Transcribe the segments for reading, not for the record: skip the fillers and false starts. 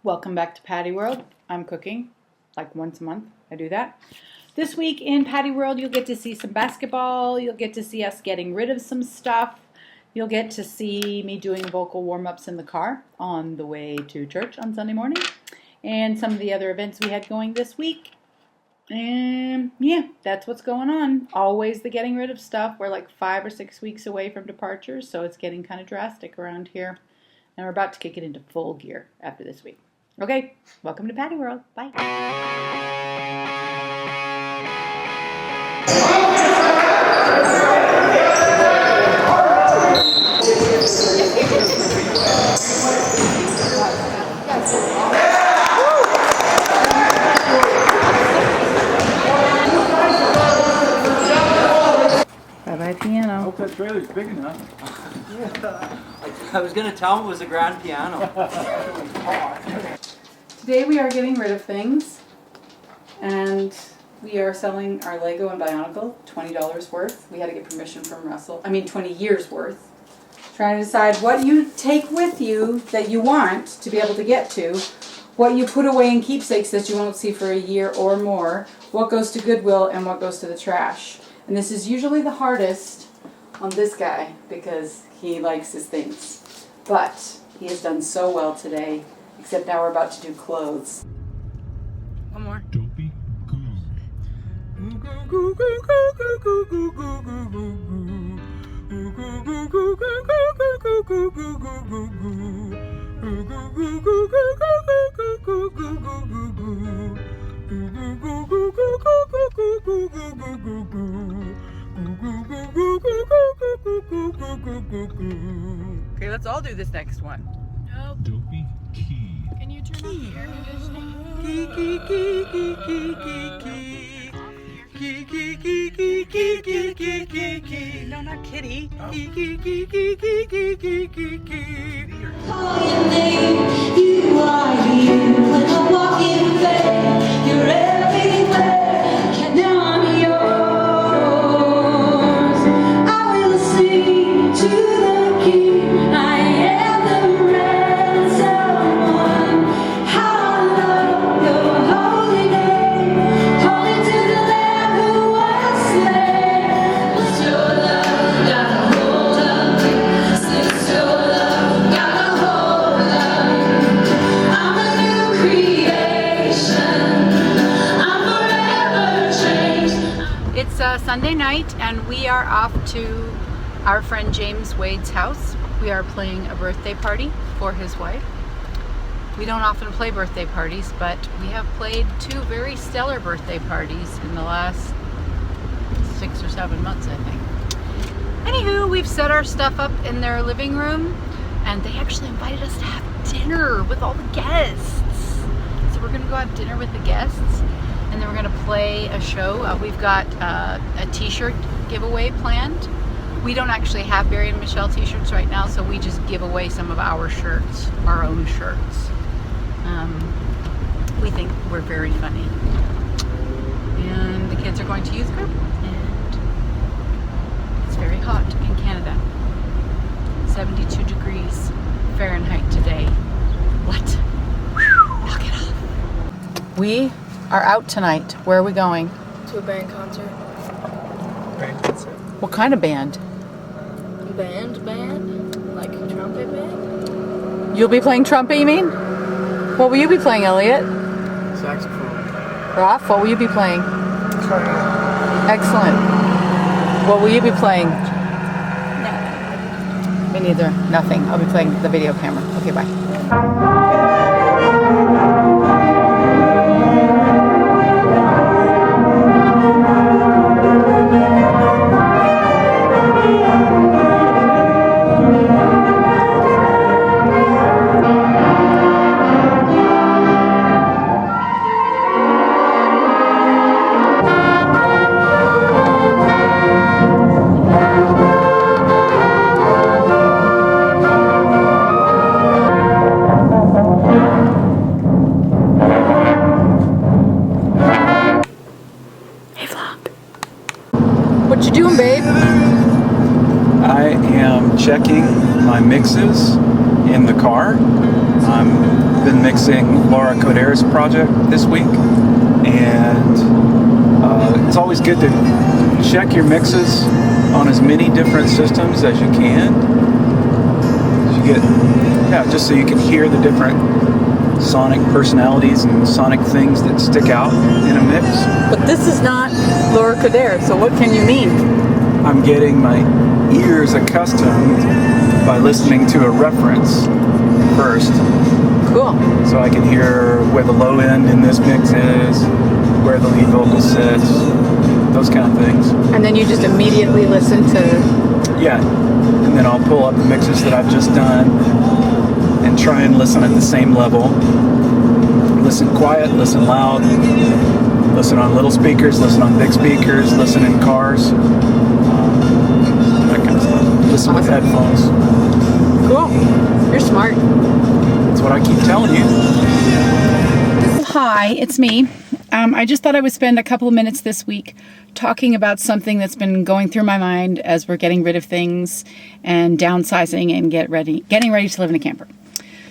Welcome back to Pattyworld. I'm cooking like once a month. I do that. This week in Pattyworld, you'll get to see some basketball. You'll get to see us getting rid of some stuff. You'll get to see me doing vocal warm-ups in the car on the way to church on Sunday morning. And some of the other events we had going this week. And yeah, that's what's going on. Always the getting rid of stuff. We're like 5 or 6 weeks away from departures, so it's getting kind of drastic around here. And we're about to kick it into full gear after this week. Okay, welcome to Pattyworld. Bye. Bye-bye piano. I hope that trailer's big enough. I was going to tell him it was a grand piano. Today we are getting rid of things, and we are selling our Lego and Bionicle, $20 worth. We had to get permission from Russell. 20 years worth. Trying to decide what you take with you that you want to be able to get to, what you put away in keepsakes that you won't see for a year or more, what goes to Goodwill and what goes to the trash. And this is usually the hardest on this guy because he likes his things. But he has done so well today, except now we're about to do clothes. One more. Dopey goo. Okay, let's all do this next one. Nope. Dopey key. Can you turn off the air conditioning? Key, key, key, key, key, key, key. Key, key, key, key, key, key, key, key, key. No, not kitty. Key, key, key, key, key, key, key, key, key. Call your name, you are here. When I walk in faith, you're everywhere. Now I'm yours. I will sing to the King. I am the ransomed one. How I love your holy name. Holy to the Lamb who was slain. Lift your love, got a hold of me. Lift your love, got a hold of me. I'm a new creation. I'm forever changed. It's Sunday night, and we are off to our friend James Wade's house. We are playing a birthday party for his wife. We don't often play birthday parties, but we have played 2 very stellar birthday parties in the last 6 or 7 months, I think. Anywho, we've set our stuff up in their living room, and they actually invited us to have dinner with all the guests. So we're gonna go have dinner with the guests, and then we're gonna play a show. We've got a t-shirt giveaway planned. We don't actually have Barry and Michelle t-shirts right now, so we just give away some of our shirts, our own shirts. We think we're very funny. And the kids are going to youth group, and it's very hot in Canada. 72 degrees Fahrenheit today. What? Whew, knock it off. We are out tonight. Where are we going? To a band concert. What kind of band? Band? Like a trumpet band? You'll be playing trumpet, you mean? What will you be playing, Elliot? Saxophone. Ralph, what will you be playing? Excellent. What will you be playing? No. Me neither. Nothing. I'll be playing the video camera. Okay, bye. What you doing, babe? I am checking my mixes in the car. I've been mixing Laura Coder's project this week, and it's always good to check your mixes on as many different systems as you can. Just so you can hear the different sonic personalities and sonic things that stick out in a mix. But this is not Laura Coder, so what can you mean? I'm getting my ears accustomed by listening to a reference first. Cool. So I can hear where the low end in this mix is, where the lead vocal sits, those kind of things. And then you just immediately listen to... Yeah, and then I'll pull up the mixes that I've just done and try and listen at the same level. Listen quiet, listen loud, listen on little speakers, listen on big speakers, listen in cars, that kind of stuff. Listen with headphones. Cool. You're smart. That's what I keep telling you. Hi, it's me. I just thought I would spend a couple of minutes this week talking about something that's been going through my mind as we're getting rid of things and downsizing and getting ready to live in a camper.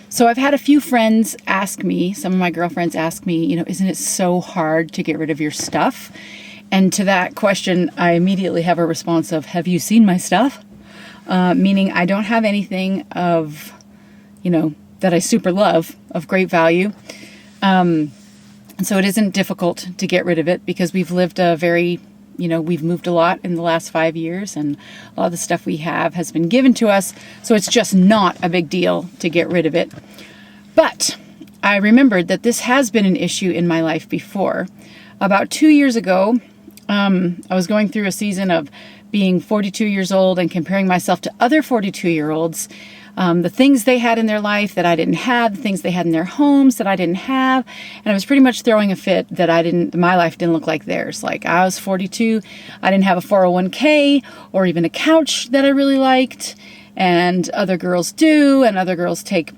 So I've had a few friends ask me, some of my girlfriends ask me, isn't it so hard to get rid of your stuff? And to that question, I immediately have a response of, have you seen my stuff? Meaning I don't have anything of, that I super love, of great value. And so it isn't difficult to get rid of it because we've lived we've moved a lot in the last 5 years, and a lot of the stuff we have has been given to us. So it's just not a big deal to get rid of it. But I remembered that this has been an issue in my life before. About 2 years ago, I was going through a season of being 42 years old and comparing myself to other 42-year-olds. The things they had in their life that I didn't have, the things they had in their homes that I didn't have. And I was pretty much throwing a fit that my life didn't look like theirs. Like, I was 42, I didn't have a 401k or even a couch that I really liked. And other girls do, and other girls take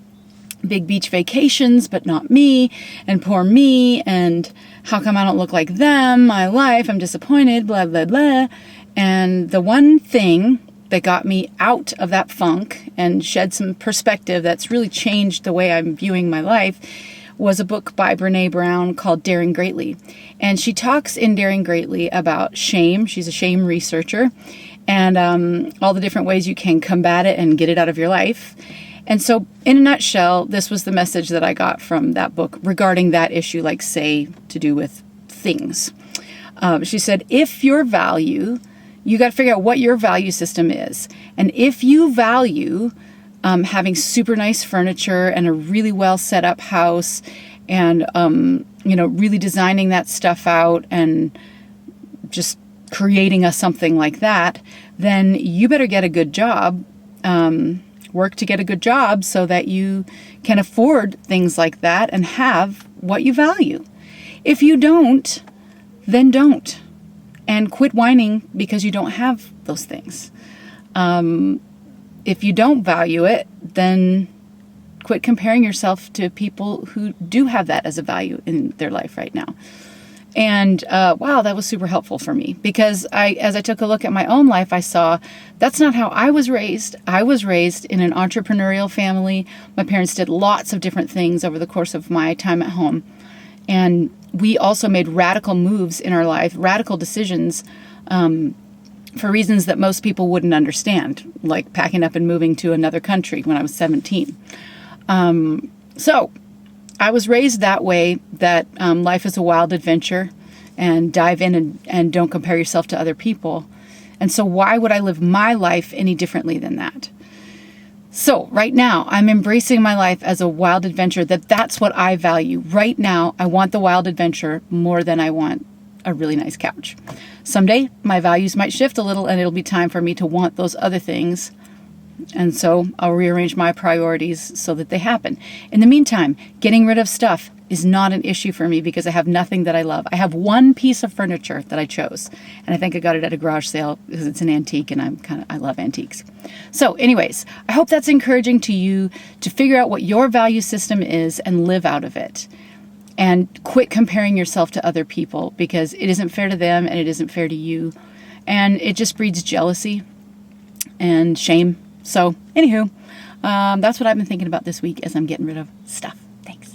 big beach vacations, but not me, and poor me, and how come I don't look like them? My life, I'm disappointed, blah, blah, blah. And the one thing that got me out of that funk and shed some perspective that's really changed the way I'm viewing my life was a book by Brene Brown called Daring Greatly. And she talks in Daring Greatly about shame. She's a shame researcher, and all the different ways you can combat it and get it out of your life. And so in a nutshell, this was the message that I got from that book regarding that issue, like, say, to do with things. She said, if your value... You got to figure out what your value system is. And if you value having super nice furniture and a really well set up house and, really designing that stuff out and just creating something like that, then you better get a good job, work to get a good job so that you can afford things like that and have what you value. If you don't, then don't. And quit whining because you don't have those things. If you don't value it, then quit comparing yourself to people who do have that as a value in their life right now. And wow, that was super helpful for me because as I took a look at my own life, I saw that's not how I was raised. I was raised in an entrepreneurial family. My parents did lots of different things over the course of my time at home. And we also made radical moves in our life, radical decisions for reasons that most people wouldn't understand, like packing up and moving to another country when I was 17. So I was raised that way, that life is a wild adventure and dive in and don't compare yourself to other people. And so why would I live my life any differently than that? So right now, I'm embracing my life as a wild adventure, that's what I value. Right now, I want the wild adventure more than I want a really nice couch. Someday, my values might shift a little and it'll be time for me to want those other things. And so I'll rearrange my priorities so that they happen. In the meantime, getting rid of stuff is not an issue for me because I have nothing that I love. I have one piece of furniture that I chose, and I think I got it at a garage sale because it's an antique and I love antiques. So anyways, I hope that's encouraging to you to figure out what your value system is and live out of it. And quit comparing yourself to other people because it isn't fair to them and it isn't fair to you. And it just breeds jealousy and shame. So anywho, that's what I've been thinking about this week as I'm getting rid of stuff.